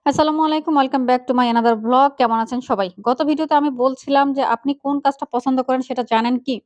আসসালামু আলাইকুম। Welcome back to my another vlog. কেমন আছেন সবাই? গত ভিডিওতে আমি বলছিলাম যে আপনি কোন কাজটা পছন্দ করেন সেটা জানেন কি?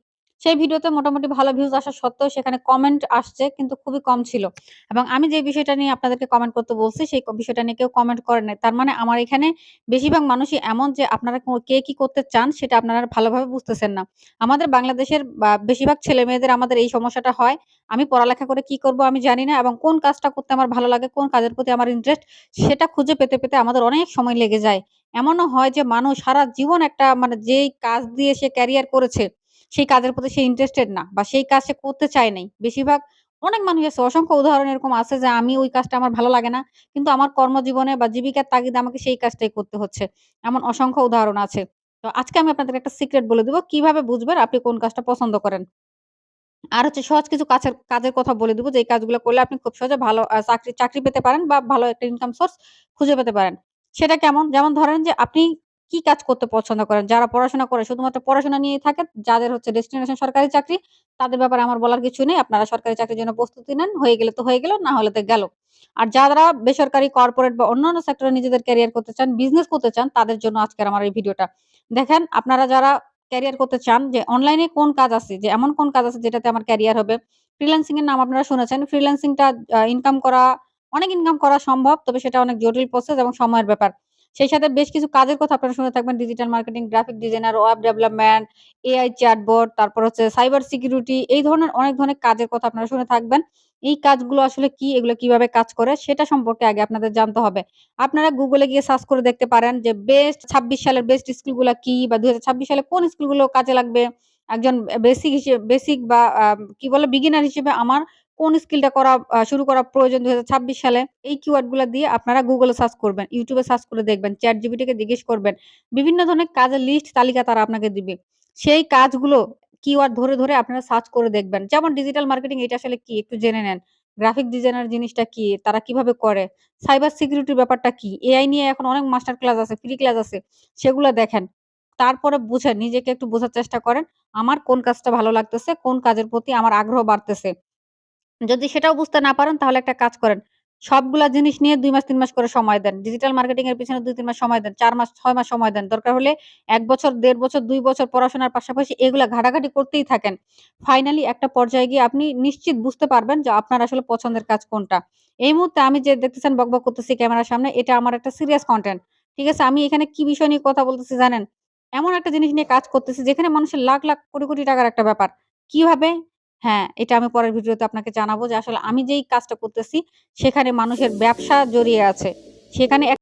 সেই ভিডিওতে মোটামুটি ভালো ভিউজ আসা সত্ত্বেও সেখানে কমেন্ট আসছে কিন্তু খুবই কম ছিল। এবং আমি যে বিষয়টা নিয়ে আপনাদেরকে কমেন্ট করতে বলছি সেই বিষয়টা নিয়ে কেউ কমেন্ট করে নাই। তার মানে আমার এখানে বেশিরভাগ মানুষই এমন যে আপনারা কে কি করতে চান সেটা আপনারা ভালোভাবে বুঝতেছেন না। আমাদের বাংলাদেশের বেশিরভাগ ছেলেমেয়েদের আমাদের এই সমস্যাটা হয়। আমি পড়ালেখা করে কি করব আমি জানি না এবং কোন কাজটা করতে আমার ভালো লাগে, কোন কাজের প্রতি আমার ইন্টারেস্ট সেটা খুঁজে পেতে আমাদের অনেক সময় লেগে যায়। এমনও হয় যে মানুষ সারা জীবন একটা মানে যেই কাজ দিয়ে সে ক্যারিয়ার করেছে, সেই কাজের প্রতি সে ইন্টারেস্টেড না বা সেই কাজ সে করতে চায় নাই। বেশিরভাগ অনেক মানুষ আছে, অসংখ্য উদাহরণ এরকম আছে যে আমি ওই কাজটা আমার ভালো লাগে না। কিন্তু আমার কর্মজীবনে বা জীবিকার তাগিদে আমাকে সেই কাজটাই করতে হচ্ছে। এমন অসংখ্য উদাহরণ আছে। তো আজকে আমি আপনাদেরকে একটা সিক্রেট বলে দিব কিভাবে বুঝবেন আপনি কোন কাজটা পছন্দ করেন। আর হচ্ছে সহজ কিছু কাজের কথা বলে দিব, যেই কাজগুলো করলে আপনি খুব সহজে ভালো চাকরি পেতে পারেন বা ভালো একটা ইনকাম সোর্স খুঁজে পেতে পারেন। সেটা কেমন? যেমন ধরেন যে আপনি কি কাজ করতে পছন্দ করেন? যারা পড়াশোনা করে শুধুমাত্র পড়াশোনা নিয়েই থাকে, যাদের হচ্ছে ডেস্টিনেশন সরকারি চাকরি, তাদের ব্যাপারে আমার বলার কিছু নেই। আপনারা সরকারি চাকরির জন্য প্রস্তুতি নেন। হয়ে গেলে তো হয়ে গেল, না হলে তো গেল। আর যারা বেসরকারি, কর্পোরেট বা অন্যান্য সেক্টরে নিজেদের ক্যারিয়ার করতে চান, বিজনেস করতে চান, তাদের জন্য আজকের আমার এই ভিডিওটা। দেখেন, আপনারা যারা ক্যারিয়ার করতে চান যে অনলাইনে কোন কাজ আছে, যে এমন কোন কাজ আছে যেটাতে আমার ক্যারিয়ার হবে। ফ্রিল্যান্সিং এর নাম আপনারা শুনেছেন। ফ্রিল্যান্সিং টা ইনকাম করা অনেক ইনকাম করা সম্ভব। তবে সেটা অনেক জটিল প্রসেস এবং সময়ের ব্যাপার। সেই সাথে বেশ কিছু কাজের কথা আপনারা শুনে থাকবেন। Digital marketing, graphic designer, web development, AI chatbot, তারপর হচ্ছে সাইবার সিকিউরিটি, এই ধরনের অনেক ধরনের কাজের কথা আপনারা শুনে থাকবেন। এই কাজগুলো আসলে কি? এগুলো কিভাবে কাজ করে? সেটা সম্পর্কে আগে আপনাদের জানতে হবে। আপনারা গুগলে গিয়ে সার্চ করে দেখতে পারেন যে বেস্ট ২৬ সালের বেস্ট স্কিল গুলা কি বা ২০২৬ সালে কোন স্কিলগুলো কাজে লাগবে। একজন বেসিক বা কি বলে বিগিনার হিসেবে আমার কোন স্কিলটা শুরু করা প্রয়োজন ২০২৬ সালে। এই কিওয়ার্ড গুলা দিয়ে আপনারা গুগলে সার্চ করবেন, YouTube এ সার্চ করে দেখবেন, ChatGPT কে জিজ্ঞেস করবেন। বিভিন্ন ধরনের কাজের লিস্ট তালিকা তারা আপনাকে দিবে। সেই কাজগুলো কিওয়ার্ড ধরে আপনারা সার্চ করে দেখবেন। যেমন ডিজিটাল মার্কেটিং এটা আসলে কি একটু জেনে নেন। গ্রাফিক ডিজাইনার জিনিসটা কি? তারা কিভাবে করে? সাইবার সিকিউরিটির ব্যাপারটা কি? এআই নিয়ে এখন অনেক মাস্টার ক্লাস আছে, ফ্রি ক্লাস আছে। সেগুলা দেখেন। তারপরে বুঝেন, নিজেকে একটু বোঝার চেষ্টা করেন। আমার কোন কাজটা ভালো লাগতেছে, কোন কাজের প্রতি আমার আগ্রহ বাড়তেছে। যদি সেটাও বুঝতে না পারেন তাহলে একটা কাজ করেন। সবগুলা জিনিস নিয়ে ২ মাস ৩ মাস করে সময় দেন। ডিজিটাল মার্কেটিং এর পিছনে ২-৩ মাস সময় দেন। ৪ মাস ৬ মাস সময় দেন। দরকার হলে ১ বছর, ১.৫ বছর, ২ বছর পড়াশোনার পাশাপাশি এগুলা ঘাটাঘাটি করতেই থাকেন। ফাইনালি একটা পর্যায়ে গিয়ে আপনি নিশ্চিত বুঝতে পারবেন যে আপনার আসলে পছন্দের কাজ কোনটা। এই মুহূর্তে আমি যে দেখতেছেন বকবক করতেছি ক্যামেরার সামনে, এটা আমার একটা সিরিয়াস কনটেন্ট। ঠিক আছে? আমি এখানে কি বিষয় নিয়ে কথা বলতেছি জানেন? এমন একটা জিনিস নিয়ে কাজ করতেছি যেখানে মানুষের লাখ, লাখ কোটি টাকার একটা ব্যাপার। কিভাবে? হ্যাঁ, এটা আমি পরের ভিডিওতে আপনাকে জানাবো যে আসলে আমি যেই কাজটা করতেছি সেখানে মানুষের ব্যবসা জড়িয়ে আছে। সেখানে